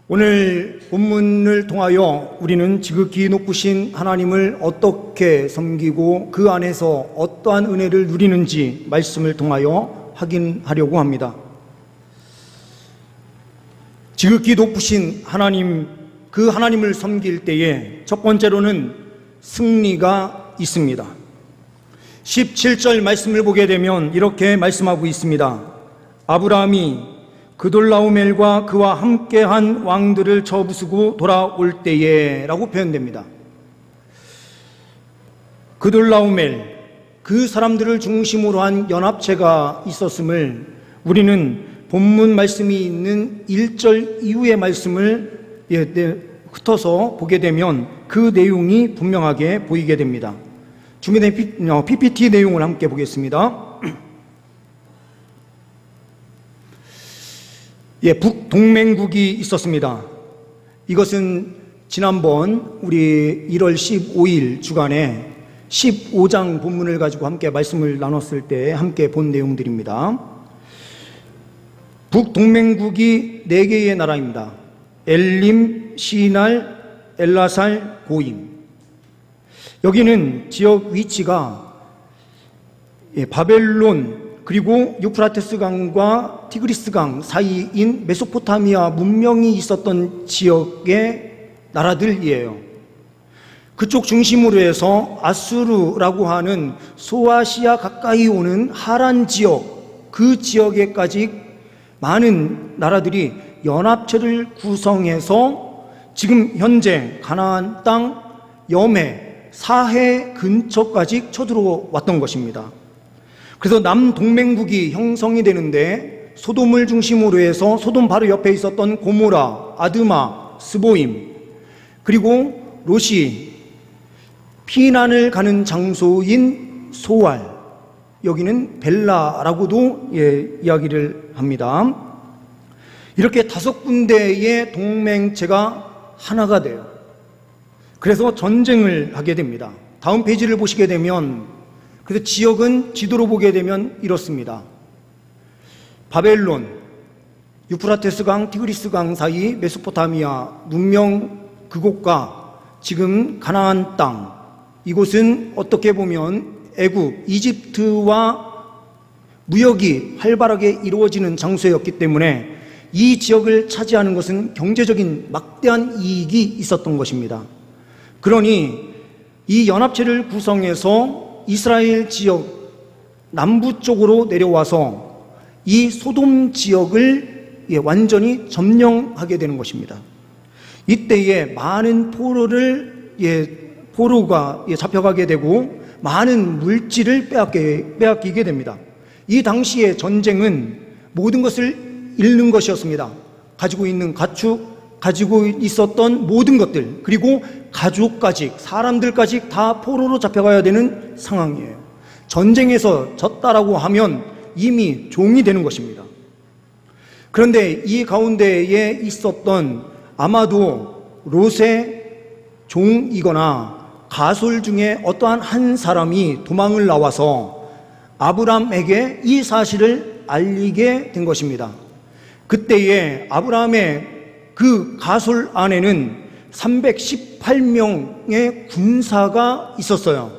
오늘 본문을 통하여 우리는 지극히 높으신 하나님을 어떻게 섬기고 그 안에서 어떠한 은혜를 누리는지 말씀을 통하여 확인하려고 합니다. 지극히 높으신 하나님, 그 하나님을 섬길 때에 첫 번째로는 승리가 있습니다. 17절 말씀을 보게 되면 이렇게 말씀하고 있습니다. 아브라함이 그돌라오멜과 그와 함께한 왕들을 쳐부수고 돌아올 때에 라고 표현됩니다. 그돌라오멜, 그 사람들을 중심으로 한 연합체가 있었음을 우리는 본문 말씀이 있는 1절 이후의 말씀을 흩어서 보게 되면 그 내용이 분명하게 보이게 됩니다. 준비된 PPT 내용을 함께 보겠습니다. 북동맹국이 있었습니다. 이것은 지난번 우리 1월 15일 주간에 15장 본문을 가지고 함께 말씀을 나눴을 때 함께 본 내용들입니다. 북동맹국이 4개의 나라입니다. 엘림, 시날, 엘라살, 고임. 여기는 지역 위치가 바벨론 그리고 유프라테스 강과 티그리스 강 사이인 메소포타미아 문명이 있었던 지역의 나라들이에요. 그쪽 중심으로 해서 아수르라고 하는 소아시아 가까이 오는 하란 지역, 그 지역에까지 많은 나라들이 연합체를 구성해서 지금 현재 가나안 땅, 여매, 사해 근처까지 쳐들어왔던 것입니다. 그래서 남동맹국이 형성이 되는데 소돔을 중심으로 해서 소돔 바로 옆에 있었던 고모라, 아드마, 스보임, 그리고 롯이 피난을 가는 장소인 소알, 여기는 벨라라고도 이야기를 합니다. 이렇게 5군데의 동맹체가 하나가 돼요. 그래서 전쟁을 하게 됩니다. 다음 페이지를 보시게 되면 그래서 지역은 지도로 보게 되면 이렇습니다. 바벨론, 유프라테스 강, 티그리스 강 사이 메소포타미아 문명 그곳과 지금 가나안 땅, 이곳은 어떻게 보면 애굽, 이집트와 무역이 활발하게 이루어지는 장소였기 때문에 이 지역을 차지하는 것은 경제적인 막대한 이익이 있었던 것입니다. 그러니 이 연합체를 구성해서 이스라엘 지역 남부 쪽으로 내려와서 이 소돔 지역을 완전히 점령하게 되는 것입니다. 이때에 많은 포로가 잡혀가게 되고 많은 물질을 빼앗기게 됩니다. 이 당시의 전쟁은 모든 것을 잃는 것이었습니다. 가지고 있는 가축, 가지고 있었던 모든 것들, 그리고 가족까지, 사람들까지 다 포로로 잡혀가야 되는 상황이에요. 전쟁에서 졌다라고 하면 이미 종이 되는 것입니다. 그런데 이 가운데에 있었던 아마도 롯의 종이거나 가솔 중에 어떠한 한 사람이 도망을 나와서 아브람에게 이 사실을 알리게 된 것입니다. 그때에 아브라함의 그 가솔 안에는 318명의 군사가 있었어요.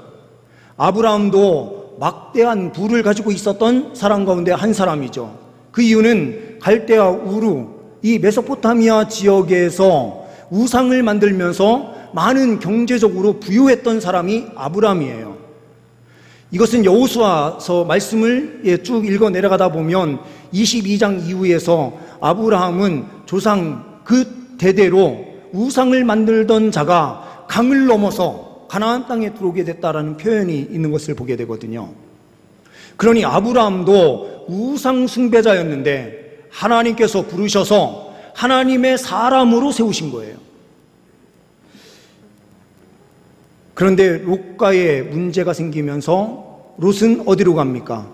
아브라함도 막대한 부를 가지고 있었던 사람 가운데 한 사람이죠. 그 이유는 갈대아 우루, 이 메소포타미아 지역에서 우상을 만들면서 많은 경제적으로 부유했던 사람이 아브라함이에요. 이것은 여호수아서 말씀을 쭉 읽어 내려가다 보면 22장 이후에서 아브라함은 조상 그 대대로 우상을 만들던 자가 강을 넘어서 가나안 땅에 들어오게 됐다라는 표현이 있는 것을 보게 되거든요. 그러니 아브라함도 우상 숭배자였는데 하나님께서 부르셔서 하나님의 사람으로 세우신 거예요. 그런데 롯과의 문제가 생기면서 롯은 어디로 갑니까?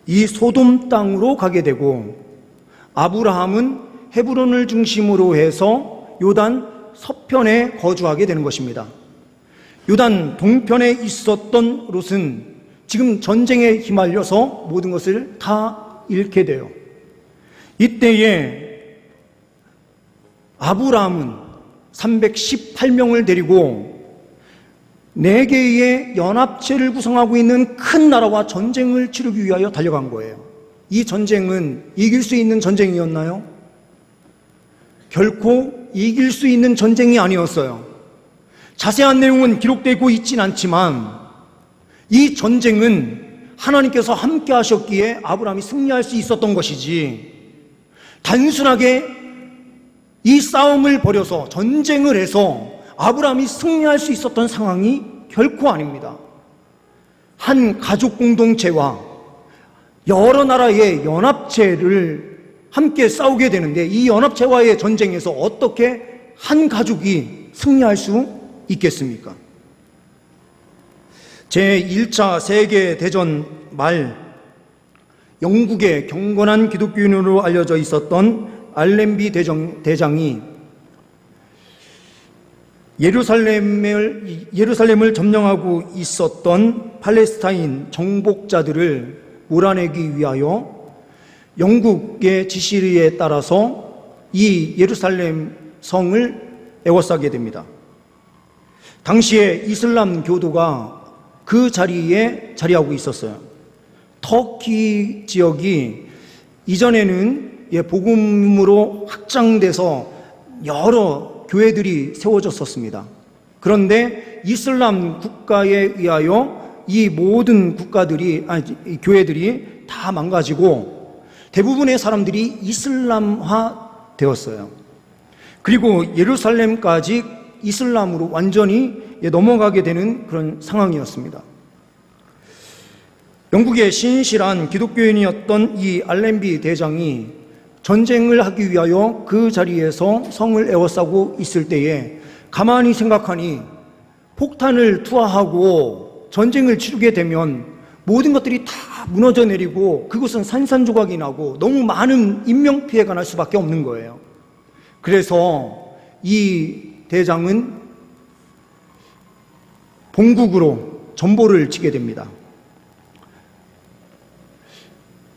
이 소돔 땅으로 가게 되고 아브라함은 헤브론을 중심으로 해서 요단 서편에 거주하게 되는 것입니다. 요단 동편에 있었던 롯은 지금 전쟁에 휘말려서 모든 것을 다 잃게 돼요. 이때에 아브라함은 318명을 데리고 4개의 연합체를 구성하고 있는 큰 나라와 전쟁을 치르기 위하여 달려간 거예요. 이 전쟁은 이길 수 있는 전쟁이었나요? 결코 이길 수 있는 전쟁이 아니었어요. 자세한 내용은 기록되고 있진 않지만 이 전쟁은 하나님께서 함께 하셨기에 아브라함이 승리할 수 있었던 것이지, 단순하게 이 싸움을 벌여서 전쟁을 해서 아브라함이 승리할 수 있었던 상황이 결코 아닙니다. 한 가족 공동체와 여러 나라의 연합체를 함께 싸우게 되는데, 이 연합체와의 전쟁에서 어떻게 한 가족이 승리할 수 있겠습니까? 제1차 세계대전 말 영국의 경건한 기독교인으로 알려져 있었던 알렌비 대장이 예루살렘을 점령하고 있었던 팔레스타인 정복자들을 몰아내기 위하여 영국의 지시에 따라서 이 예루살렘 성을 에워싸게 됩니다. 당시에 이슬람 교도가 그 자리에 자리하고 있었어요. 터키 지역이 이전에는 복음으로 확장돼서 여러 교회들이 세워졌었습니다. 그런데 이슬람 국가에 의하여 이 모든 교회들이 다 망가지고 대부분의 사람들이 이슬람화 되었어요. 그리고 예루살렘까지 이슬람으로 완전히 넘어가게 되는 그런 상황이었습니다. 영국의 신실한 기독교인이었던 이 알렌비 대장이 전쟁을 하기 위하여 그 자리에서 성을 에워싸고 있을 때에 가만히 생각하니 폭탄을 투하하고 전쟁을 치르게 되면 모든 것들이 다 무너져 내리고 그곳은 산산조각이 나고 너무 많은 인명피해가 날 수밖에 없는 거예요. 그래서 이 대장은 본국으로 전보를 치게 됩니다.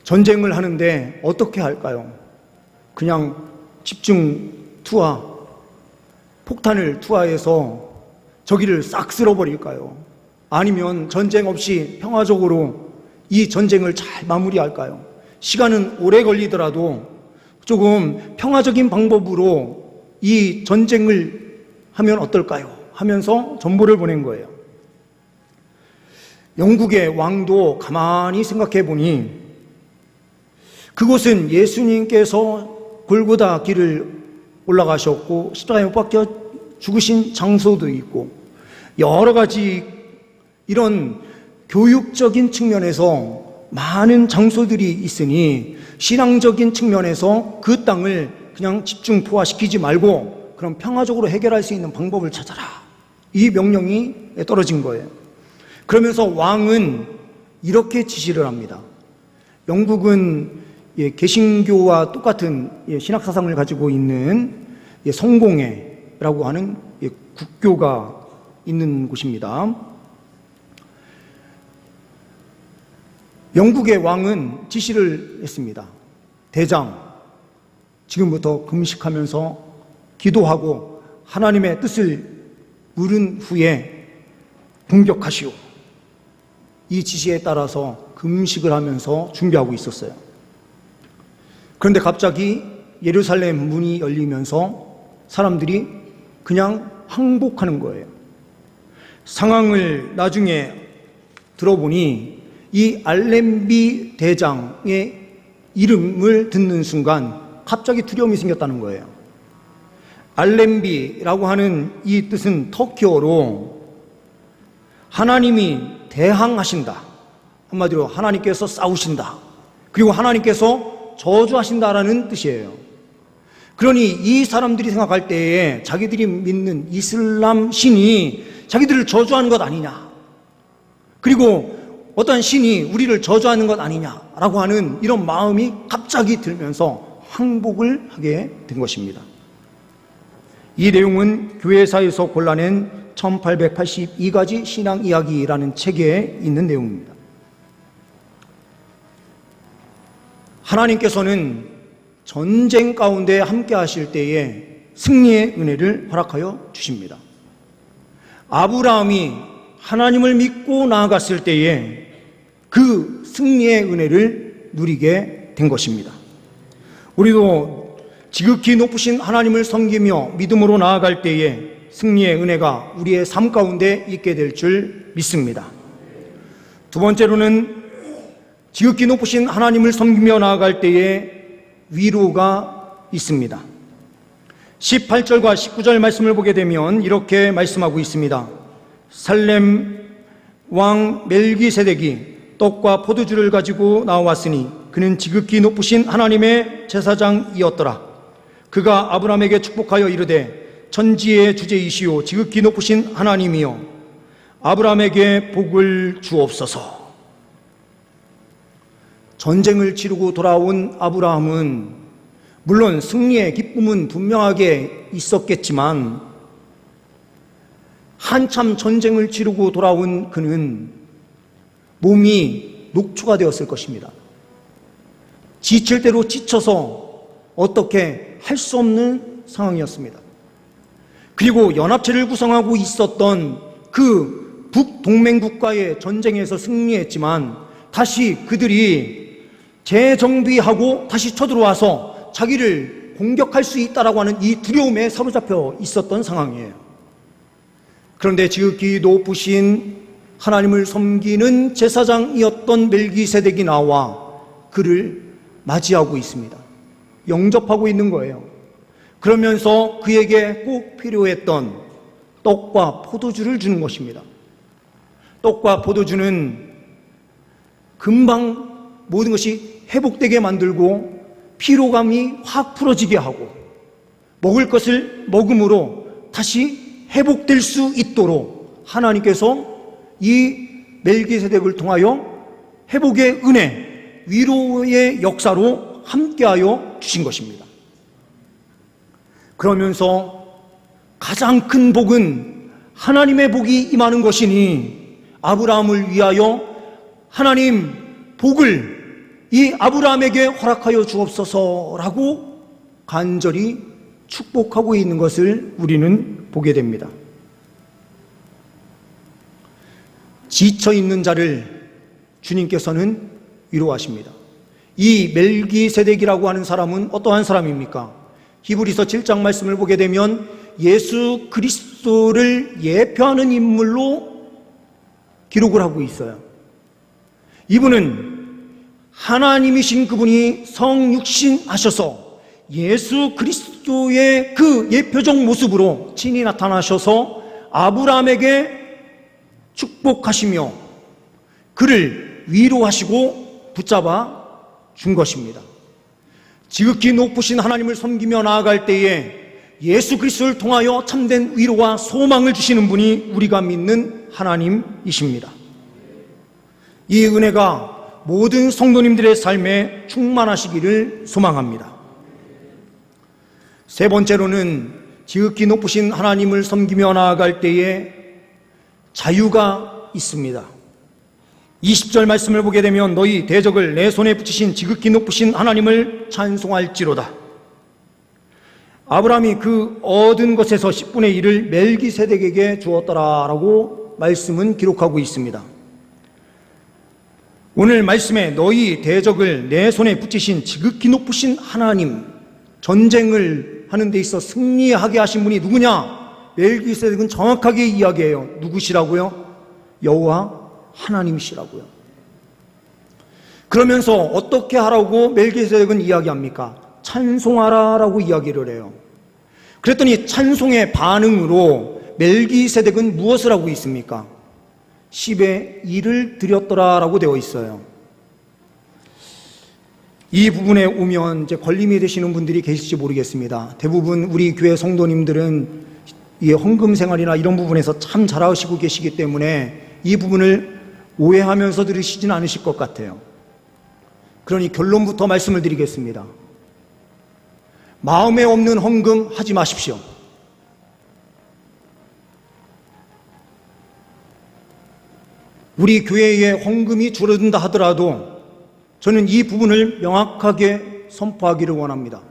전쟁을 하는데 어떻게 할까요? 그냥 집중 투하, 폭탄을 투하해서 저기를 싹 쓸어버릴까요? 아니면 전쟁 없이 평화적으로 이 전쟁을 잘 마무리할까요? 시간은 오래 걸리더라도 조금 평화적인 방법으로 이 전쟁을 하면 어떨까요? 하면서 전보를 보낸 거예요. 영국의 왕도 가만히 생각해 보니 그곳은 예수님께서 골고다 길을 올라가셨고 십자가에 못 박혀 죽으신 장소도 있고 여러 가지 이런 교육적인 측면에서 많은 장소들이 있으니 신앙적인 측면에서 그 땅을 그냥 집중 포화시키지 말고 그럼 평화적으로 해결할 수 있는 방법을 찾아라, 이 명령이 떨어진 거예요. 그러면서 왕은 이렇게 지시를 합니다. 영국은 개신교와 똑같은 신학사상을 가지고 있는 성공회라고 하는 국교가 있는 곳입니다. 영국의 왕은 지시를 했습니다. 대장, 지금부터 금식하면서 기도하고 하나님의 뜻을 물은 후에 공격하시오. 이 지시에 따라서 금식을 하면서 준비하고 있었어요. 그런데 갑자기 예루살렘 문이 열리면서 사람들이 그냥 항복하는 거예요. 상황을 나중에 들어보니 이 알렌비 대장의 이름을 듣는 순간 갑자기 두려움이 생겼다는 거예요. 알렌비라고 하는 이 뜻은 터키어로 하나님이 대항하신다, 한마디로 하나님께서 싸우신다, 그리고 하나님께서 저주하신다라는 뜻이에요. 그러니 이 사람들이 생각할 때에 자기들이 믿는 이슬람 신이 자기들을 저주하는 것 아니냐, 그리고 어떤 신이 우리를 저주하는 것 아니냐라고 하는 이런 마음이 갑자기 들면서 항복을 하게 된 것입니다. 이 내용은 교회사에서 골라낸 1882가지 신앙 이야기라는 책에 있는 내용입니다. 하나님께서는 전쟁 가운데 함께 하실 때에 승리의 은혜를 허락하여 주십니다. 아브라함이 하나님을 믿고 나아갔을 때에 그 승리의 은혜를 누리게 된 것입니다. 우리도 지극히 높으신 하나님을 섬기며 믿음으로 나아갈 때에 승리의 은혜가 우리의 삶 가운데 있게 될 줄 믿습니다. 두 번째로는 지극히 높으신 하나님을 섬기며 나아갈 때에 위로가 있습니다. 18절과 19절 말씀을 보게 되면 이렇게 말씀하고 있습니다. 살렘 왕 멜기세덱이 떡과 포도주를 가지고 나왔으니 그는 지극히 높으신 하나님의 제사장이었더라. 그가 아브라함에게 축복하여 이르되 천지의 주제이시오 지극히 높으신 하나님이여 아브라함에게 복을 주옵소서. 전쟁을 치르고 돌아온 아브라함은 물론 승리의 기쁨은 분명하게 있었겠지만 한참 전쟁을 치르고 돌아온 그는 몸이 녹초가 되었을 것입니다. 지칠 대로 지쳐서 어떻게 할 수 없는 상황이었습니다. 그리고 연합체를 구성하고 있었던 그 북동맹국과의 전쟁에서 승리했지만 다시 그들이 재정비하고 다시 쳐들어와서 자기를 공격할 수 있다라고 하는 이 두려움에 사로잡혀 있었던 상황이에요. 그런데 지극히 높으신 하나님을 섬기는 제사장이었던 멜기세덱이 나와 그를 맞이하고 있습니다. 영접하고 있는 거예요. 그러면서 그에게 꼭 필요했던 떡과 포도주를 주는 것입니다. 떡과 포도주는 금방 모든 것이 회복되게 만들고 피로감이 확 풀어지게 하고 먹을 것을 먹음으로 다시 회복될 수 있도록 하나님께서 이 멜기세덱을 통하여 회복의 은혜, 위로의 역사로 함께하여 주신 것입니다. 그러면서 가장 큰 복은 하나님의 복이 임하는 것이니 아브라함을 위하여 하나님 복을 이 아브라함에게 허락하여 주옵소서라고 간절히 축복하고 있는 것을 우리는 보게 됩니다. 지쳐있는 자를 주님께서는 위로하십니다. 이 멜기세덱이라고 하는 사람은 어떠한 사람입니까? 히브리서 7장 말씀을 보게 되면 예수 그리스도를 예표하는 인물로 기록을 하고 있어요. 이분은 하나님이신 그분이 성육신하셔서 예수 그리스도의 그 예표적 모습으로 친히 나타나셔서 아브라함에게 축복하시며 그를 위로하시고 붙잡아 준 것입니다. 지극히 높으신 하나님을 섬기며 나아갈 때에 예수 그리스도를 통하여 참된 위로와 소망을 주시는 분이 우리가 믿는 하나님이십니다. 이 은혜가 모든 성도님들의 삶에 충만하시기를 소망합니다. 세 번째로는 지극히 높으신 하나님을 섬기며 나아갈 때에 자유가 있습니다. 20절 말씀을 보게 되면 너희 대적을 내 손에 붙이신 지극히 높으신 하나님을 찬송할지로다. 아브라함이 그 얻은 것에서 10분의 1을 멜기세덱에게 주었더라라고 말씀은 기록하고 있습니다. 오늘 말씀에 너희 대적을 내 손에 붙이신 지극히 높으신 하나님, 전쟁을 하는 데 있어 승리하게 하신 분이 누구냐? 멜기세덱은 정확하게 이야기해요. 누구시라고요? 여호와 하나님이시라고요. 그러면서 어떻게 하라고 멜기세덱은 이야기합니까? 찬송하라라고 이야기를 해요. 그랬더니 찬송의 반응으로 멜기세덱은 무엇을 하고 있습니까? 10의 1을 드렸더라라고 되어 있어요. 이 부분에 오면 이제 걸림이 되시는 분들이 계실지 모르겠습니다. 대부분 우리 교회 성도님들은 이 헌금 생활이나 이런 부분에서 참 잘하시고 계시기 때문에 이 부분을 오해하면서 들으시진 않으실 것 같아요. 그러니 결론부터 말씀을 드리겠습니다. 마음에 없는 헌금 하지 마십시오. 우리 교회에 헌금이 줄어든다 하더라도 저는 이 부분을 명확하게 선포하기를 원합니다.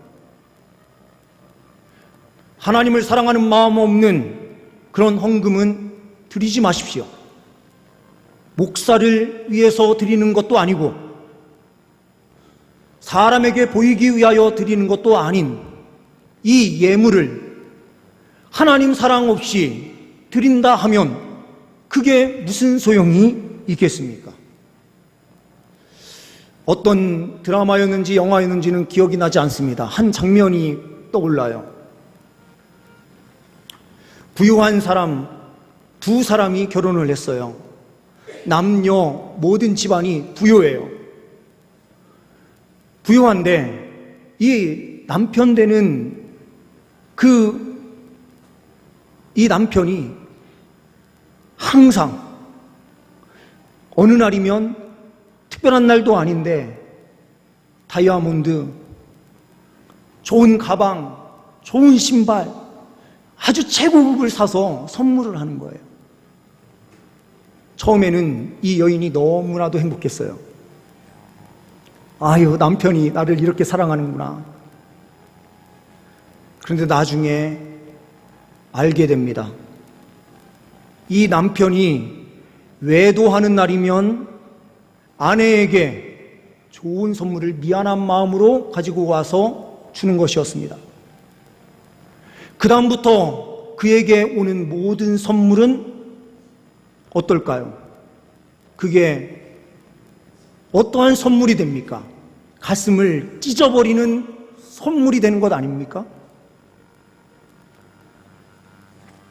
하나님을 사랑하는 마음 없는 그런 헌금은 드리지 마십시오. 목사를 위해서 드리는 것도 아니고 사람에게 보이기 위하여 드리는 것도 아닌 이 예물을 하나님 사랑 없이 드린다 하면 그게 무슨 소용이 있겠습니까? 어떤 드라마였는지 영화였는지는 기억이 나지 않습니다. 한 장면이 떠올라요. 부유한 사람 두 사람이 결혼을 했어요. 남녀 모든 집안이 부유해요. 부유한데 이 남편 되는 이 남편이 항상 어느 날이면 특별한 날도 아닌데 다이아몬드, 좋은 가방, 좋은 신발, 아주 최고급을 사서 선물을 하는 거예요. 처음에는 이 여인이 너무나도 행복했어요. 아유, 남편이 나를 이렇게 사랑하는구나. 그런데 나중에 알게 됩니다. 이 남편이 외도하는 날이면 아내에게 좋은 선물을 미안한 마음으로 가지고 와서 주는 것이었습니다. 그 다음부터 그에게 오는 모든 선물은 어떨까요? 그게 어떠한 선물이 됩니까? 가슴을 찢어버리는 선물이 되는 것 아닙니까?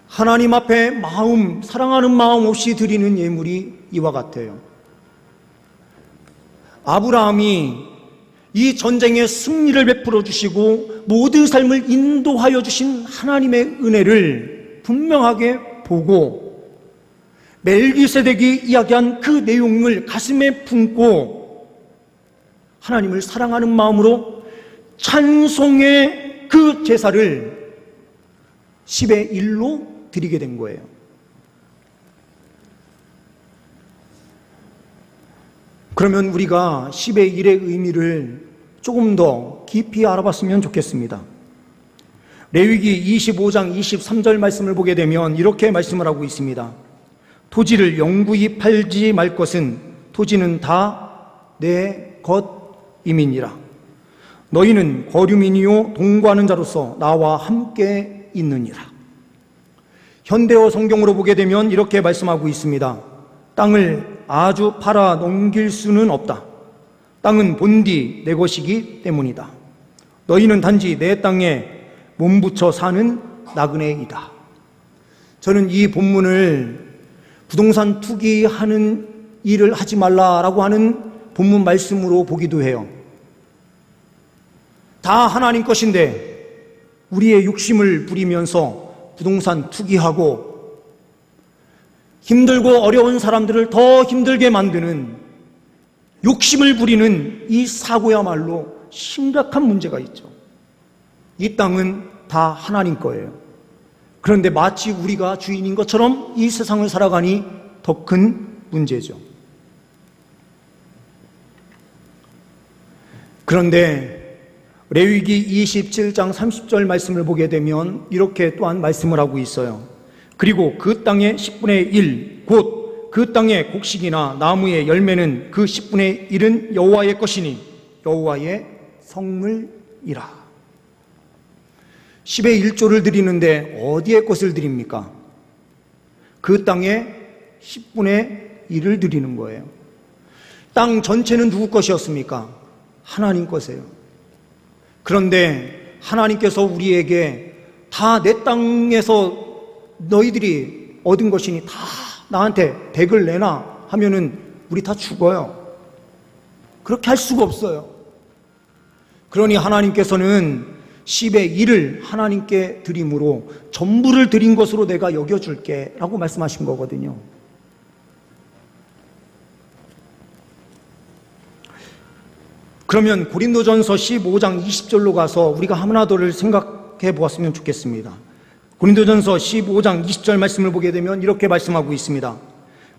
하나님 앞에 사랑하는 마음 없이 드리는 예물이 이와 같아요. 아브라함이 이 전쟁의 승리를 베풀어 주시고 모든 삶을 인도하여 주신 하나님의 은혜를 분명하게 보고 멜기세덱이 이야기한 그 내용을 가슴에 품고 하나님을 사랑하는 마음으로 찬송의 그 제사를 10의 1로 드리게 된 거예요. 그러면 우리가 10의 1의 의미를 조금 더 깊이 알아봤으면 좋겠습니다. 레위기 25장 23절 말씀을 보게 되면 이렇게 말씀을 하고 있습니다. 토지를 영구히 팔지 말 것은 토지는 다 내 것임이니라. 너희는 거류민이요 동거하는 자로서 나와 함께 있느니라. 현대어 성경으로 보게 되면 이렇게 말씀하고 있습니다. 땅을 아주 팔아 넘길 수는 없다. 땅은 본디 내 것이기 때문이다. 너희는 단지 내 땅에 몸붙여 사는 나그네이다. 저는 이 본문을 부동산 투기하는 일을 하지 말라라고 하는 본문 말씀으로 보기도 해요. 다 하나님 것인데 우리의 욕심을 부리면서 부동산 투기하고 힘들고 어려운 사람들을 더 힘들게 만드는 욕심을 부리는 이 사고야말로 심각한 문제가 있죠. 이 땅은 다 하나님 거예요. 그런데 마치 우리가 주인인 것처럼 이 세상을 살아가니 더 큰 문제죠. 그런데 레위기 27장 30절 말씀을 보게 되면 이렇게 또한 말씀을 하고 있어요. 그리고 그 땅의 10분의 1, 곧 그 땅의 곡식이나 나무의 열매는 그 10분의 1은 여호와의 것이니 여호와의 성물이라. 10의 1조를 드리는데 어디에 것을 드립니까? 그 땅의 10분의 1을 드리는 거예요. 땅 전체는 누구 것이었습니까? 하나님 것이에요. 그런데 하나님께서 우리에게 다 내 땅에서 너희들이 얻은 것이니 다 나한테 100을 내놔 하면은 우리 다 죽어요. 그렇게 할 수가 없어요. 그러니 하나님께서는 10의 1을 하나님께 드림으로 전부를 드린 것으로 내가 여겨줄게 라고 말씀하신 거거든요. 그러면 고린도전서 15장 20절로 가서 우리가 하나 더를 생각해 보았으면 좋겠습니다. 고린도전서 15장 20절 말씀을 보게 되면 이렇게 말씀하고 있습니다.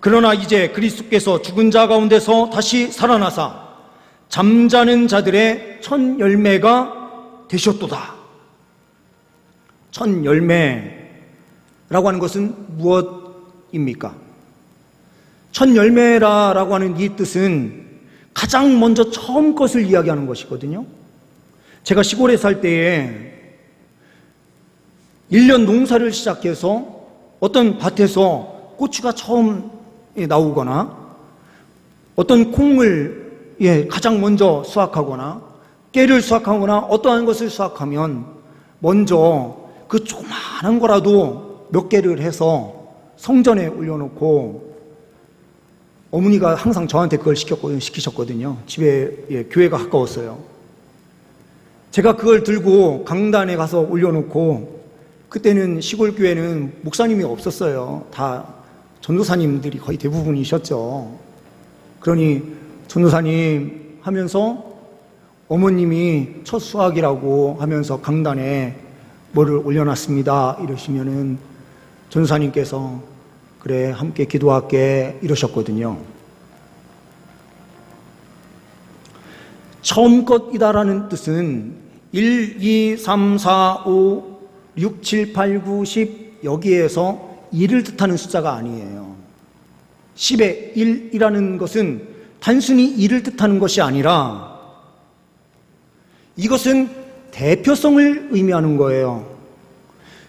그러나 이제 그리스도께서 죽은 자 가운데서 다시 살아나사 잠자는 자들의 첫 열매가 되셨도다. 첫 열매라고 하는 것은 무엇입니까? 첫 열매라고 하는 이 뜻은 가장 먼저 처음 것을 이야기하는 것이거든요. 제가 시골에 살 때에 1년 농사를 시작해서 어떤 밭에서 고추가 처음 나오거나 어떤 콩을 가장 먼저 수확하거나 깨를 수확하거나 어떠한 것을 수확하면 먼저 그 조그마한 거라도 몇 개를 해서 성전에 올려놓고 어머니가 항상 저한테 그걸 시키셨거든요. 집에 교회가 가까웠어요. 제가 그걸 들고 강단에 가서 올려놓고, 그때는 시골 교회는 목사님이 없었어요. 다 전도사님들이 거의 대부분이셨죠. 그러니 전도사님 하면서 어머님이 첫 수학이라고 하면서 강단에 뭐를 올려놨습니다 이러시면은 전도사님께서 그래 함께 기도할게 이러셨거든요. 처음 것이다라는 뜻은 1, 2, 3, 4, 5, 6, 7, 8, 9, 10 여기에서 1을 뜻하는 숫자가 아니에요. 10의 1이라는 것은 단순히 1을 뜻하는 것이 아니라 이것은 대표성을 의미하는 거예요.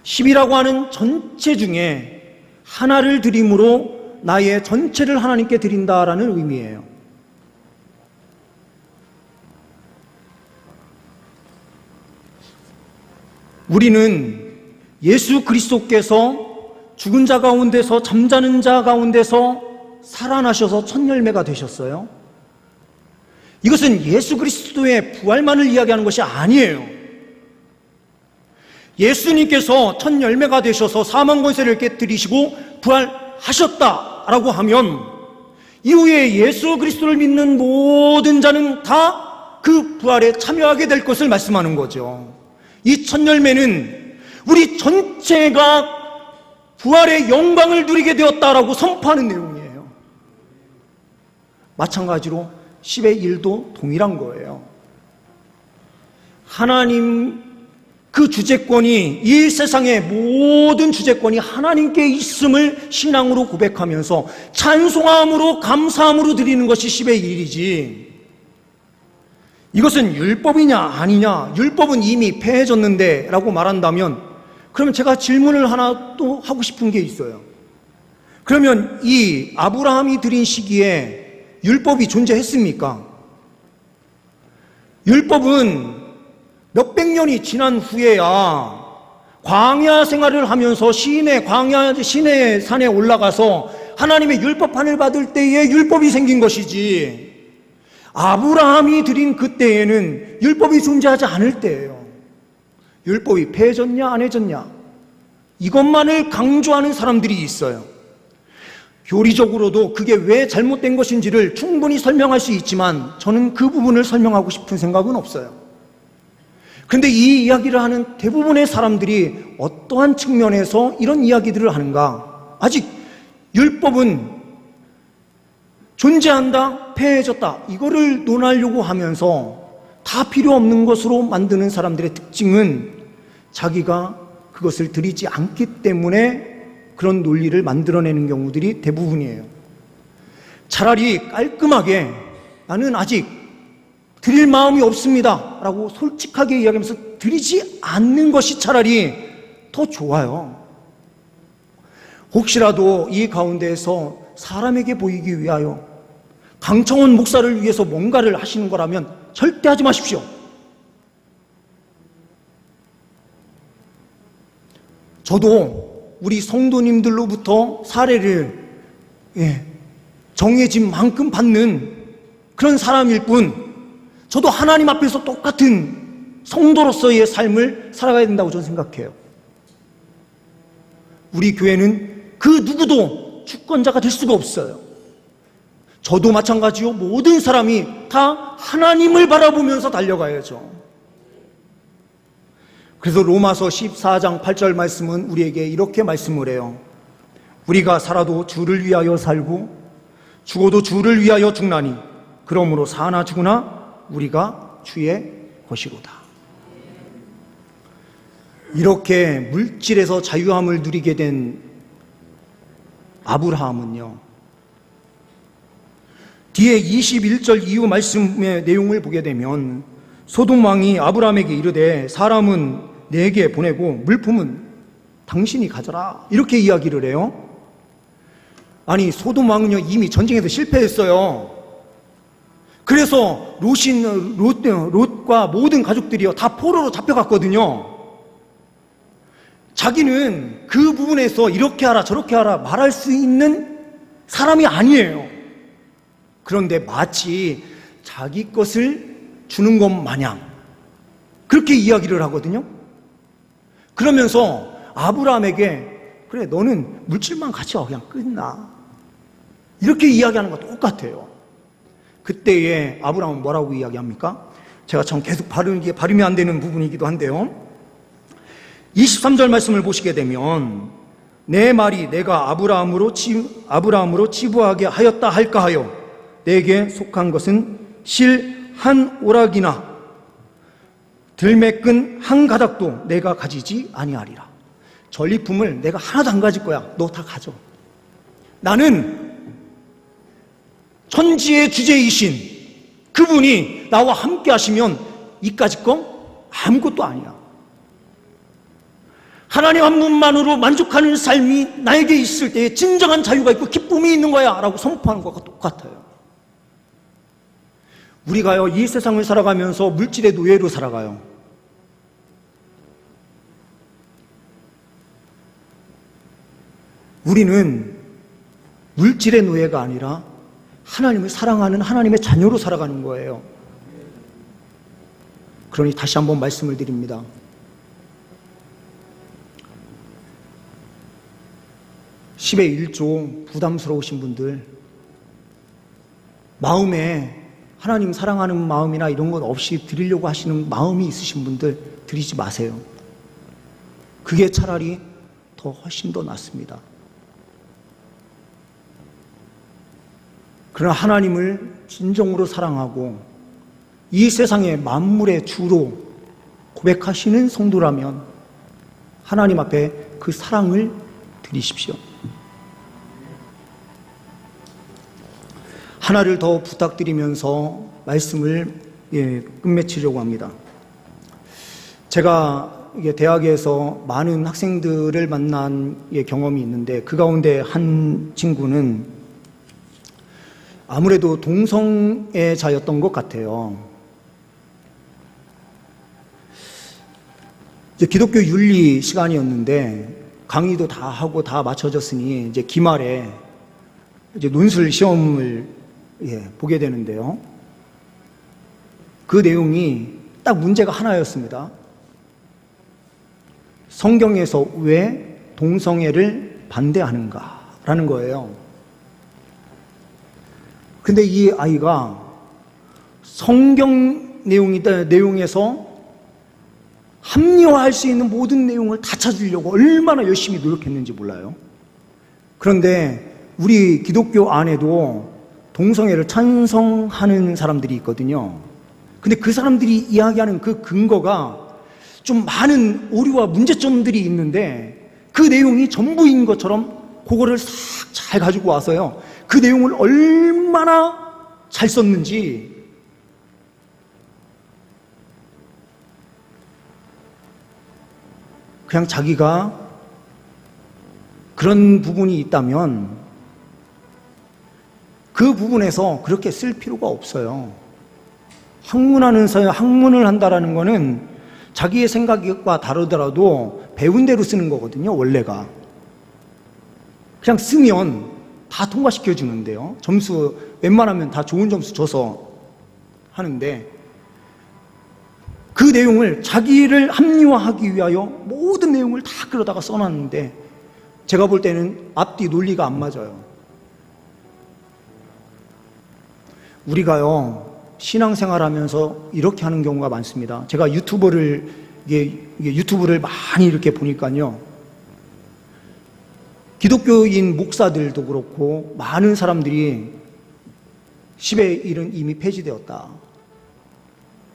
10이라고 하는 전체 중에 하나를 드림으로 나의 전체를 하나님께 드린다라는 의미예요. 우리는 예수 그리스도께서 죽은 자 가운데서 잠자는 자 가운데서 살아나셔서 첫 열매가 되셨어요. 이것은 예수 그리스도의 부활만을 이야기하는 것이 아니에요. 예수님께서 첫 열매가 되셔서 사망 권세를 깨뜨리시고 부활하셨다라고 하면 이후에 예수 그리스도를 믿는 모든 자는 다 그 부활에 참여하게 될 것을 말씀하는 거죠. 이 첫 열매는 우리 전체가 부활의 영광을 누리게 되었다라고 선포하는 내용이에요. 마찬가지로 10의 1도 동일한 거예요. 하나님 그 주재권이, 이 세상의 모든 주재권이 하나님께 있음을 신앙으로 고백하면서 찬송함으로 감사함으로 드리는 것이 10의 1이지, 이것은 율법이냐 아니냐, 율법은 이미 폐해졌는데 라고 말한다면, 그러면 제가 질문을 하나 또 하고 싶은 게 있어요. 그러면 이 아브라함이 드린 시기에 율법이 존재했습니까? 율법은 몇백 년이 지난 후에야 광야 생활을 하면서 시내 산에 올라가서 하나님의 율법판을 받을 때에 율법이 생긴 것이지, 아브라함이 드린 그때에는 율법이 존재하지 않을 때예요. 율법이 폐해졌냐 안 해졌냐, 이것만을 강조하는 사람들이 있어요. 교리적으로도 그게 왜 잘못된 것인지를 충분히 설명할 수 있지만 저는 그 부분을 설명하고 싶은 생각은 없어요. 그런데 이 이야기를 하는 대부분의 사람들이 어떠한 측면에서 이런 이야기들을 하는가? 아직 율법은 존재한다, 폐해졌다, 이거를 논하려고 하면서 다 필요 없는 것으로 만드는 사람들의 특징은 자기가 그것을 드리지 않기 때문에 그런 논리를 만들어내는 경우들이 대부분이에요. 차라리 깔끔하게 나는 아직 드릴 마음이 없습니다 라고 솔직하게 이야기하면서 드리지 않는 것이 차라리 더 좋아요. 혹시라도 이 가운데에서 사람에게 보이기 위하여 강청원 목사를 위해서 뭔가를 하시는 거라면 절대 하지 마십시오. 저도 우리 성도님들로부터 사례를 정해진 만큼 받는 그런 사람일 뿐, 저도 하나님 앞에서 똑같은 성도로서의 삶을 살아가야 된다고 저는 생각해요. 우리 교회는 그 누구도 주권자가 될 수가 없어요. 저도 마찬가지요. 모든 사람이 다 하나님을 바라보면서 달려가야죠. 그래서 로마서 14장 8절 말씀은 우리에게 이렇게 말씀을 해요. 우리가 살아도 주를 위하여 살고 죽어도 주를 위하여 죽나니 그러므로 사나 죽으나 우리가 주의 것이로다. 이렇게 물질에서 자유함을 누리게 된 아브라함은요, 뒤에 21절 이후 말씀의 내용을 보게 되면 소돔 왕이 아브라함에게 이르되 사람은 내게 보내고 물품은 당신이 가져라, 이렇게 이야기를 해요. 아니, 소돔 왕은요 이미 전쟁에서 실패했어요. 그래서 롯과 모든 가족들이요 다 포로로 잡혀갔거든요. 자기는 그 부분에서 이렇게 하라 저렇게 하라 말할 수 있는 사람이 아니에요. 그런데 마치 자기 것을 주는 것 마냥 그렇게 이야기를 하거든요. 그러면서 아브라함에게 그래 너는 물질만 가져 그냥 끝나, 이렇게 이야기하는 거 똑같아요. 그때에 아브라함은 뭐라고 이야기합니까? 제가 참 계속 발음이 안 되는 부분이기도 한데요, 23절 말씀을 보시게 되면 내 말이 내가 아브라함으로 치부하게 하였다 할까 하여 내게 속한 것은 실 한 오락이나 들매끈 한 가닥도 내가 가지지 아니하리라. 전리품을 내가 하나도 안 가질 거야. 너 다 가져. 나는 천지의 주제이신 그분이 나와 함께 하시면 이까짓 거 아무것도 아니야. 하나님 한 분만으로 만족하는 삶이 나에게 있을 때에 진정한 자유가 있고 기쁨이 있는 거야 라고 선포하는 것과 똑같아요. 우리가요 이 세상을 살아가면서 물질의 노예로 살아가요. 우리는 물질의 노예가 아니라 하나님을 사랑하는 하나님의 자녀로 살아가는 거예요. 그러니 다시 한번 말씀을 드립니다. 10의 1조 부담스러우신 분들, 마음에 하나님 사랑하는 마음이나 이런 것 없이 드리려고 하시는 마음이 있으신 분들 드리지 마세요. 그게 차라리 더 훨씬 더 낫습니다. 그러나 하나님을 진정으로 사랑하고 이 세상의 만물의 주로 고백하시는 성도라면 하나님 앞에 그 사랑을 드리십시오. 하나를 더 부탁드리면서 말씀을 끝맺히려고 합니다. 제가 대학에서 많은 학생들을 만난 경험이 있는데 그 가운데 한 친구는 아무래도 동성애자였던 것 같아요. 이제 기독교 윤리 시간이었는데 강의도 다 하고 다 마쳐졌으니 이제 기말에 이제 논술 시험을 보게 되는데요. 그 내용이 딱 문제가 하나였습니다. 성경에서 왜 동성애를 반대하는가라는 거예요. 근데 이 아이가 성경 내용에서 합리화할 수 있는 모든 내용을 다 찾으려고 얼마나 열심히 노력했는지 몰라요. 그런데 우리 기독교 안에도 동성애를 찬성하는 사람들이 있거든요. 근데 그 사람들이 이야기하는 그 근거가 좀 많은 오류와 문제점들이 있는데 그 내용이 전부인 것처럼 그거를 싹 잘 가지고 와서요, 그 내용을 얼마나 잘 썼는지 그냥 자기가 그런 부분이 있다면 그 부분에서 그렇게 쓸 필요가 없어요. 학문을 한다라는 거는 자기의 생각과 다르더라도 배운 대로 쓰는 거거든요, 원래가. 그냥 쓰면 다 통과시켜 주는데요. 점수 웬만하면 다 좋은 점수 줘서 하는데 그 내용을 자기를 합리화하기 위하여 모든 내용을 다 끌어다가 써놨는데 제가 볼 때는 앞뒤 논리가 안 맞아요. 우리가요 신앙생활하면서 이렇게 하는 경우가 많습니다. 제가 유튜브를 많이 이렇게 보니까요, 기독교인 목사들도 그렇고 많은 사람들이 10의 1은 이미 폐지되었다,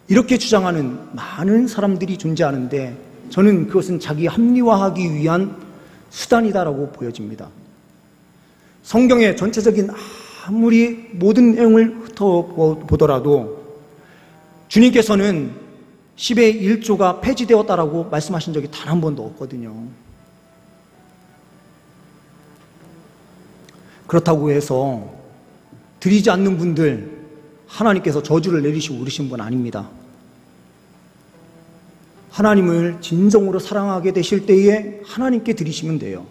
이렇게 주장하는 많은 사람들이 존재하는데 저는 그것은 자기 합리화하기 위한 수단이다라고 보여집니다. 성경의 전체적인 아무리 모든 내용을 훑어보더라도 주님께서는 10의 1조가 폐지되었다라고 말씀하신 적이 단 한 번도 없거든요. 그렇다고 해서 드리지 않는 분들 하나님께서 저주를 내리시고 그러신 분 아닙니다. 하나님을 진정으로 사랑하게 되실 때에 하나님께 드리시면 돼요.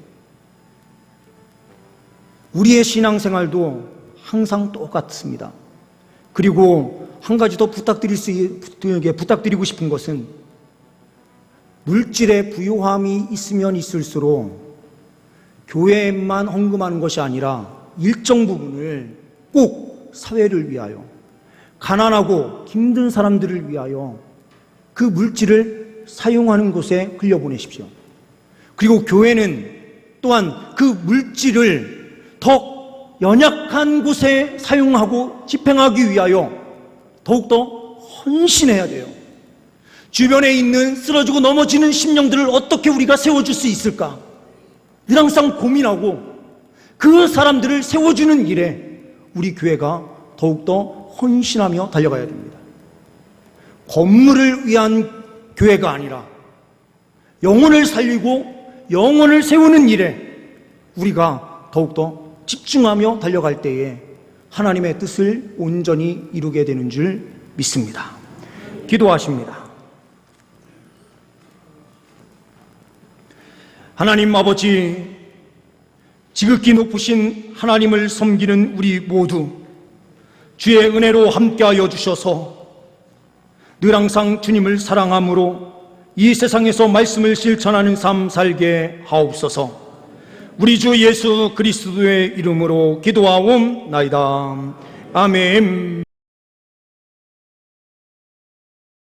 우리의 신앙생활도 항상 똑같습니다. 그리고 한 가지 더 부탁드리고 싶은 것은 물질의 부요함이 있으면 있을수록 교회만 헌금하는 것이 아니라 일정 부분을 꼭 사회를 위하여, 가난하고 힘든 사람들을 위하여 그 물질을 사용하는 곳에 흘려보내십시오. 그리고 교회는 또한 그 물질을 더 연약한 곳에 사용하고 집행하기 위하여 더욱더 헌신해야 돼요. 주변에 있는 쓰러지고 넘어지는 심령들을 어떻게 우리가 세워줄 수 있을까? 늘 항상 고민하고 그 사람들을 세워주는 일에 우리 교회가 더욱더 헌신하며 달려가야 됩니다. 건물을 위한 교회가 아니라 영혼을 살리고 영혼을 세우는 일에 우리가 더욱더 집중하며 달려갈 때에 하나님의 뜻을 온전히 이루게 되는 줄 믿습니다. 기도하십니다. 하나님 아버지, 지극히 높으신 하나님을 섬기는 우리 모두 주의 은혜로 함께하여 주셔서 늘 항상 주님을 사랑함으로 이 세상에서 말씀을 실천하는 삶 살게 하옵소서. 우리 주 예수 그리스도의 이름으로 기도하옵나이다. 아멘.